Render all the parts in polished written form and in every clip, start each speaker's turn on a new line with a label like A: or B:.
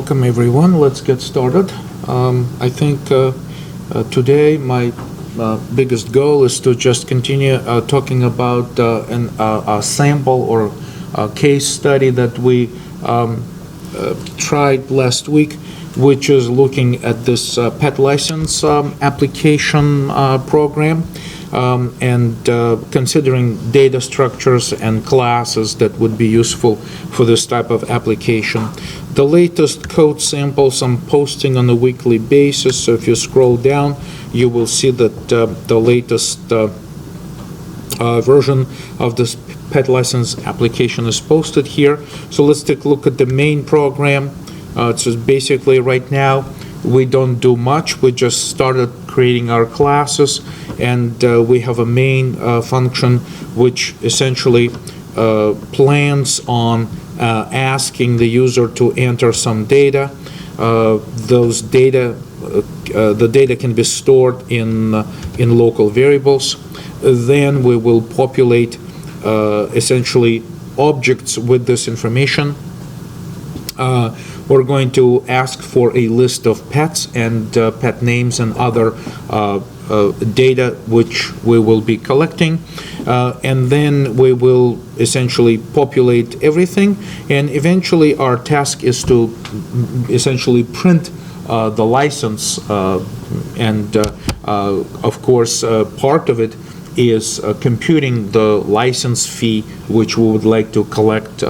A: Welcome everyone. Let's get started. I think today my biggest goal is to just continue talking about a sample or a case study that we tried last week, which is looking at this pet license application program and considering data structures and classes that would be useful for this type of application. The latest code samples I'm posting on a weekly basis, so if you scroll down, you will see that the latest version of this pet license application is posted here. So let's take a look at the main program. So basically right now we don't do much. We just started creating our classes, and we have a main function which essentially plans on asking the user to enter some data. Those data, the data can be stored in local variables. Then we will populate essentially objects with this information. We're going to ask for a list of pets and pet names and other data which we will be collecting, and then we will essentially populate everything, and eventually our task is to essentially print the license, and of course part of it is computing the license fee which we would like to collect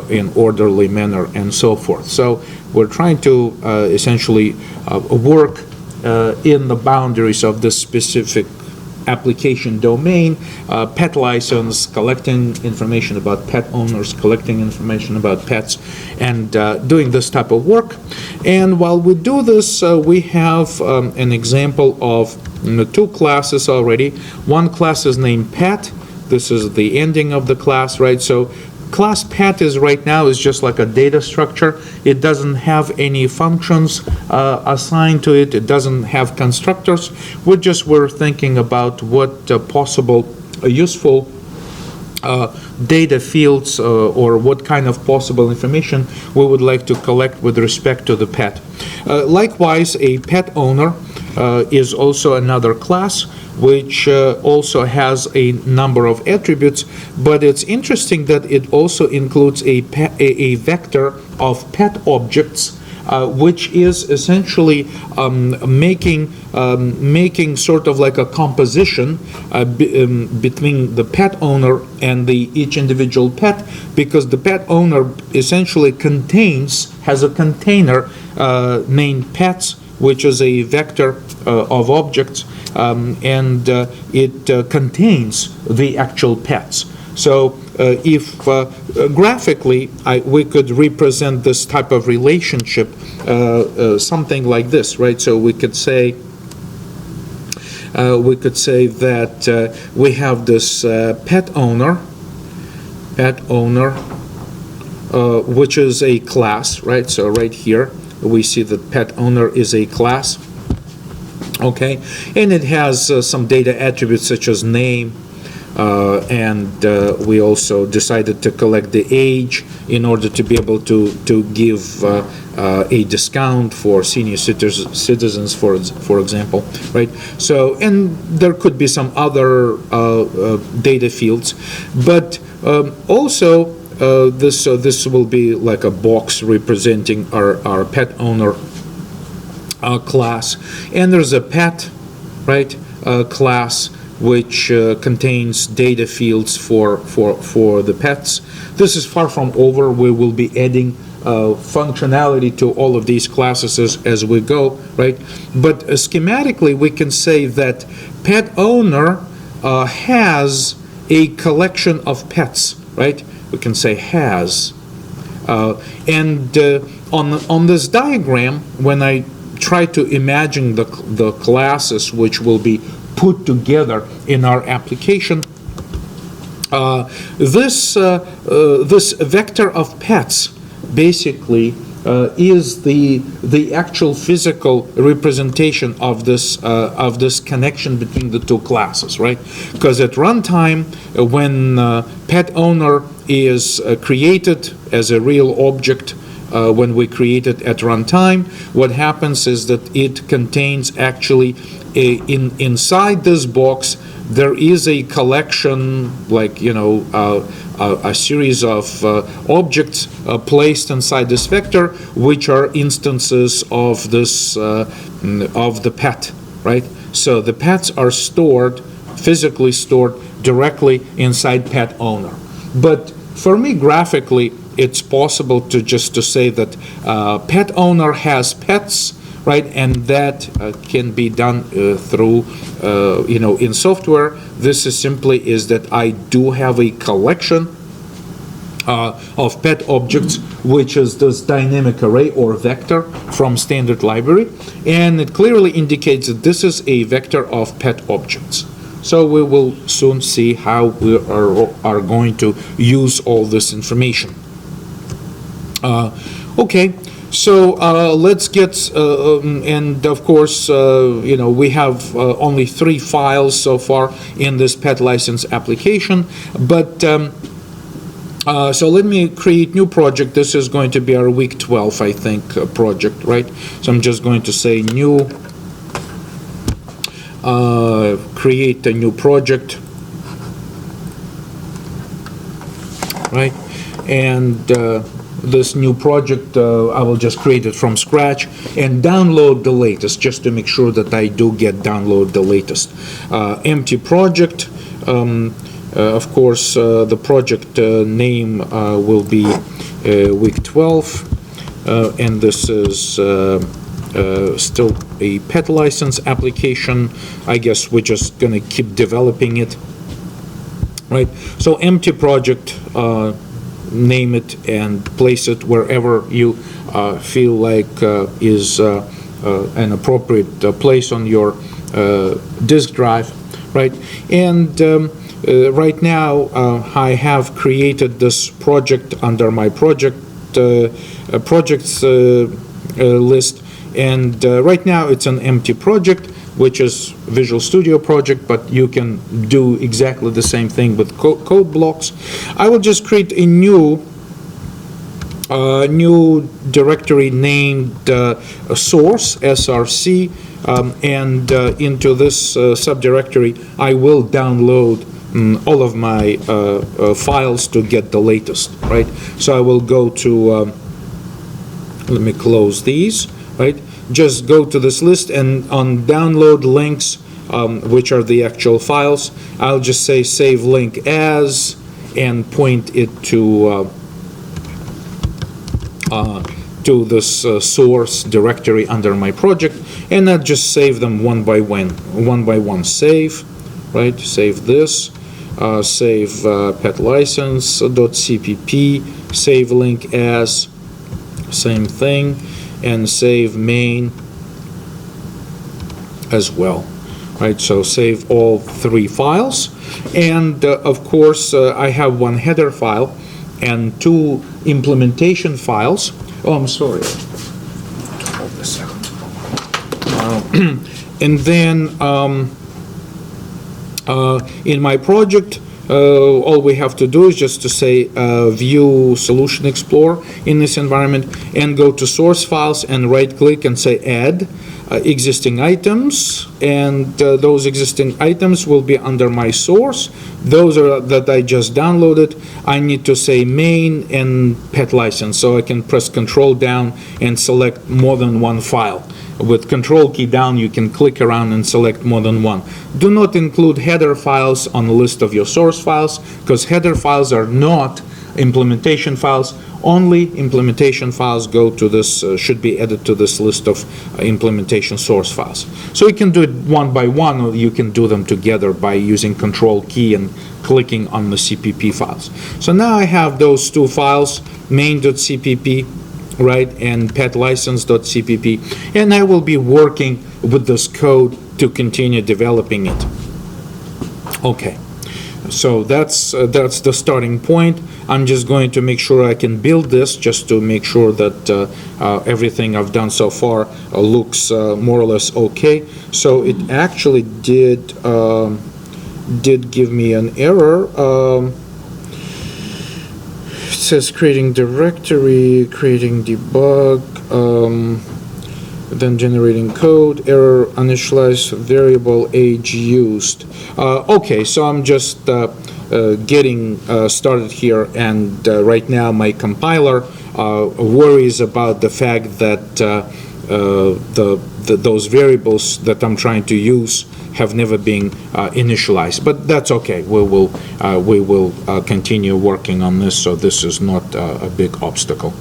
A: in orderly manner and so forth. So we're trying to essentially work in the boundaries of this specific application domain, pet license, collecting information about pet owners, collecting information about pets, and doing this type of work. And while we do this, we have an example of two classes already. One class is named pet. This is the ending of the class, right? So class pet is right now is just like a data structure. It doesn't have any functions assigned to it. It doesn't have constructors. We're thinking about what possible useful data fields or what kind of possible information we would like to collect with respect to the pet. Likewise, a pet owner is also another class which also has a number of attributes, but it's interesting that it also includes a vector of pet objects, which is essentially making sort of like a composition between the pet owner and each individual pet, because the pet owner essentially has a container named pets, which is a vector of objects, and it contains the actual pets. So if graphically we could represent this type of relationship something like this, right? So we could say that we have this pet owner, which is a class, right? So right here we see that pet owner is a class, okay, and it has some data attributes such as name, and we also decided to collect the age in order to be able to give a discount for senior citizens, for example, right? So, and there could be some other data fields, but also this will be like a box representing our pet owner class, and there's a pet, right, class which contains data fields for the pets. This is far from over. We will be adding functionality to all of these classes as we go, right? But schematically we can say that pet owner has a collection of pets, right? We can say has, and on this diagram, when I try to imagine the classes which will be put together in our application, this vector of pets basically is the actual physical representation of this connection between the two classes, right? Because at runtime, when pet owner is created as a real object when we create it at runtime. What happens is that it contains actually inside this box there is a collection, like, a series of objects placed inside this vector, which are instances of this of the pet, right? So the pets are stored, physically stored directly inside pet owner. But for me, graphically, it's possible to just to say that pet owner has pets, right? And that can be done through, in software. This is simply is that I do have a collection of pet objects, which is this dynamic array or vector from standard library. And it clearly indicates that this is a vector of pet objects. So we will soon see how we are going to use all this information. Okay. So let's get, and of course, we have only 3 files so far in this pet license application, but so let me create new project. This is going to be our week 12, I think, project, right? So I'm just going to say new, create a new project, right? And this new project, I will just create it from scratch and download the latest, just to make sure that I do download the latest. Empty project. Of course, the project name will be week 12, and this is still a pet license application. I guess we're just going to keep developing it, right? So empty project. Name it and place it wherever you feel like is an appropriate place on your disk drive, right? And right now I have created this project under my projects list, and right now it's an empty project, which is Visual Studio project, but you can do exactly the same thing with code blocks. I will just create a new directory named source, src, and into this subdirectory I will download all of my files to get the latest, right? So I will go to, let me close these, right? Just go to this list, and on download links, which are the actual files, I'll just say save link as and point it to this source directory under my project, and I'll just save them one by one. Save, right? Save this. Save pet license.cpp. Save link as. Same thing. And save main as well, right? So save all 3 files, and of course I have 1 header file and 2 implementation files. Oh, I'm sorry. Hold this out. And then in my project, all we have to do is just to say view Solution Explorer in this environment, and go to source files and right click and say add existing items, and those existing items will be under my source. Those are that I just downloaded. I need to say main and pet license, so I can press Control down and select more than 1 file. With Control key down, you can click around and select more than 1. Do not include header files on the list of your source files, because header files are not implementation files. Only implementation files go to this, should be added to this list of implementation source files. So you can do it one by one, or you can do them together by using Control key and clicking on the CPP files. So now I have those 2 files, main.cpp, right, and petlicense.cpp, and I will be working with this code to continue developing it. Okay, so that's the starting point. I'm just going to make sure I can build this, just to make sure that everything I've done so far looks more or less okay. So it actually did give me an error. says creating directory, creating debug, then generating code, error, initialize variable age used. Okay, so I'm just getting started here, and right now my compiler worries about the fact that those variables that I'm trying to use have never been initialized, but that's okay. We will continue working on this, so this is not a big obstacle.